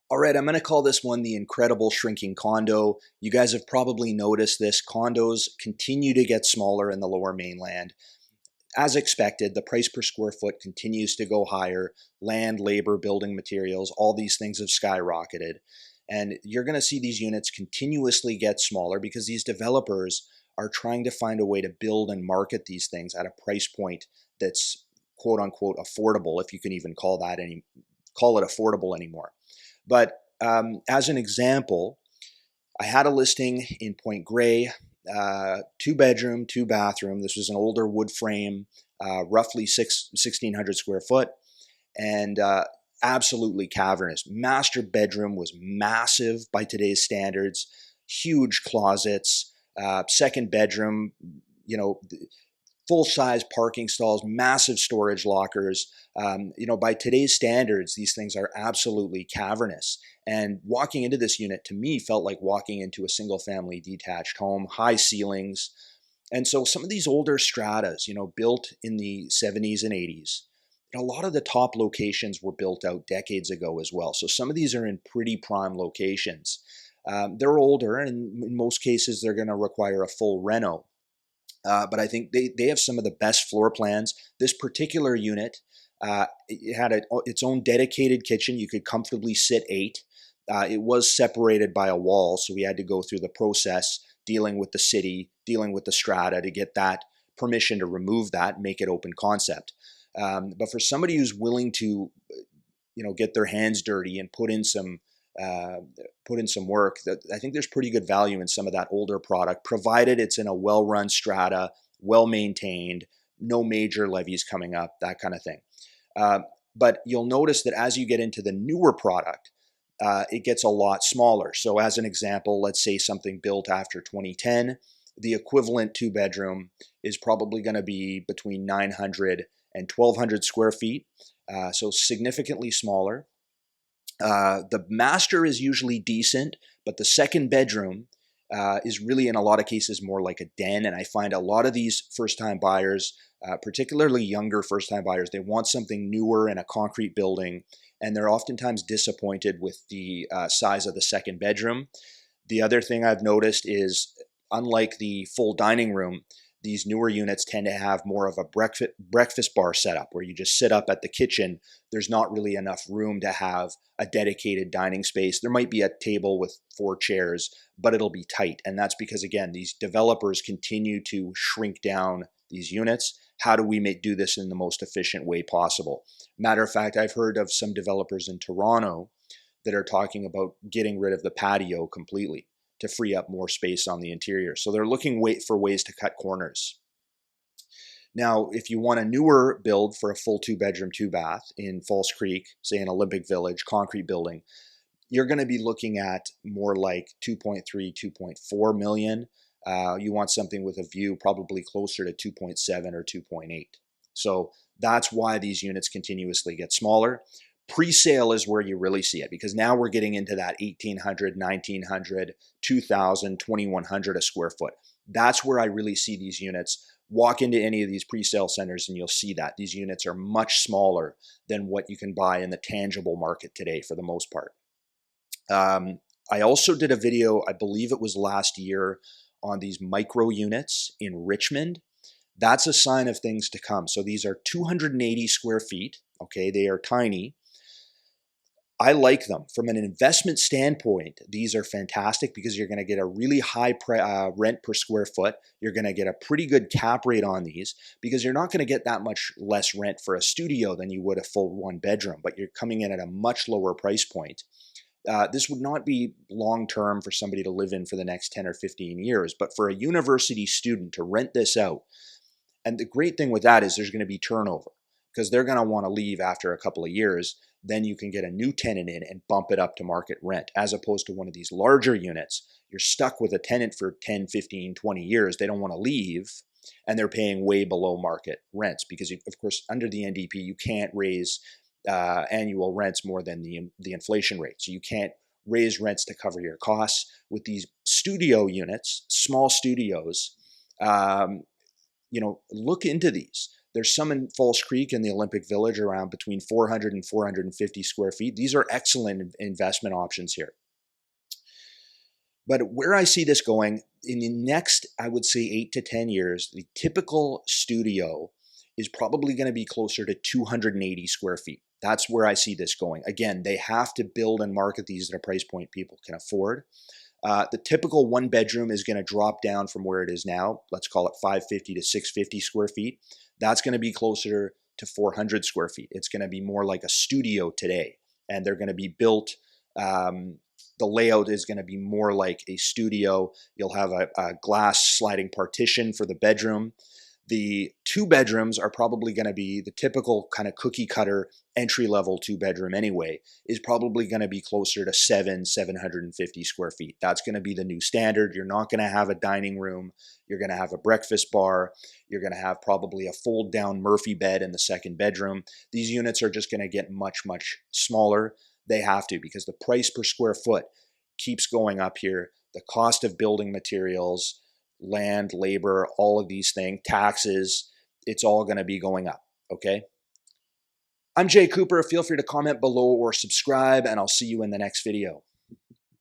All right, I'm going to call this one the incredible shrinking condo. You guys have probably noticed this. Condos continue to get smaller in the lower mainland. As expected, the price per square foot continues to go higher. Land, labor, building materials, all these things have skyrocketed. And you're going to see these units continuously get smaller because these developers are trying to find a way to build and market these things at a price point that's quote unquote affordable, if you can even call it affordable anymore. But as an example, I had a listing in Point Grey, 2 bedroom, 2 bathroom. This was an older wood frame, roughly 1,600 square foot, and absolutely cavernous. Master bedroom was massive by today's standards, huge closets. Second bedroom, you know, full-size parking stalls, massive storage lockers. By today's standards, these things are absolutely cavernous. And walking into this unit, to me, felt like walking into a single-family detached home, high ceilings. And so some of these older stratas, built in the 70s and 80s, a lot of the top locations were built out decades ago as well. So some of these are in pretty prime locations. They're older, and in most cases, they're going to require a full reno. But I think they have some of the best floor plans. This particular unit, it had its own dedicated kitchen. You could comfortably sit 8. It was separated by a wall, so we had to go through the process, dealing with the city, dealing with the strata to get that permission to remove that, make it open concept. But for somebody who's willing to, get their hands dirty and put in some work, that I think there's pretty good value in some of that older product, provided it's in a well-run strata, well-maintained, no major levies coming up, that kind of thing. But you'll notice that as you get into the newer product, it gets a lot smaller. So as an example, let's say something built after 2010, the equivalent 2 bedroom is probably going to be between 900 and 1,200 square feet, so significantly smaller. The master is usually decent, but the second bedroom is really in a lot of cases more like a den. And I find a lot of these first-time buyers, particularly younger first-time buyers, they want something newer in a concrete building, and they're oftentimes disappointed with the size of the second bedroom. The other thing I've noticed is, unlike the full dining room, these newer units tend to have more of a breakfast bar setup where you just sit up at the kitchen. There's not really enough room to have a dedicated dining space. There might be a table with 4 chairs, but it'll be tight. And that's because, again, these developers continue to shrink down these units. How do we do this in the most efficient way possible? Matter of fact, I've heard of some developers in Toronto that are talking about getting rid of the patio completely to free up more space on the interior. So they're looking for ways to cut corners. Now, if you want a newer build for a full 2 bedroom, 2 bath in False Creek, say an Olympic Village concrete building, you're going to be looking at more like 2.3, 2.4 million. You want something with a view probably closer to 2.7 or 2.8. So that's why these units continuously get smaller. Pre-sale is where you really see it, because now we're getting into that 1,800, 1,900, 2,000, 2,100 a square foot. That's where I really see these units. Walk into any of these pre-sale centers and you'll see that these units are much smaller than what you can buy in the tangible market today for the most part. I also did a video, I believe it was last year, on these micro units in Richmond. That's a sign of things to come. So these are 280 square feet. Okay, they are tiny. I like them. From an investment standpoint, these are fantastic because you're going to get a really high rent per square foot. You're going to get a pretty good cap rate on these because you're not going to get that much less rent for a studio than you would a full 1 bedroom, but you're coming in at a much lower price point. This would not be long-term for somebody to live in for the next 10 or 15 years, but for a university student to rent this out. And the great thing with that is there's going to be turnover because they're going to want to leave after a couple of years. Then you can get a new tenant in and bump it up to market rent, as opposed to one of these larger units. You're stuck with a tenant for 10, 15, 20 years. They don't want to leave, and they're paying way below market rents because, of course, under the NDP, you can't raise annual rents more than the inflation rate. So you can't raise rents to cover your costs. With these studio units, small studios, look into these. There's some in Falls Creek in the Olympic Village around between 400 and 450 square feet. These are excellent investment options here. But where I see this going in the next, I would say 8 to 10 years, the typical studio is probably going to be closer to 280 square feet. That's where I see this going. Again, they have to build and market these at a price point people can afford. The typical one bedroom is going to drop down from where it is now. Let's call it 550 to 650 square feet. That's going to be closer to 400 square feet. It's going to be more like a studio today, and they're going to be built. The layout is going to be more like a studio. You'll have a glass sliding partition for the bedroom. The 2 bedrooms are probably going to be the typical kind of cookie cutter entry level 2 bedroom anyway, is probably going to be closer to 750 square feet. That's going to be the new standard. You're not going to have a dining room. You're going to have a breakfast bar. You're going to have probably a fold down Murphy bed in the 2nd bedroom. These units are just going to get much, much smaller. They have to, because the price per square foot keeps going up here. The cost of building materials, land, labor, all of these things, taxes, it's all going to be going up, okay? I'm Jay Coupar. Feel free to comment below or subscribe, and I'll see you in the next video.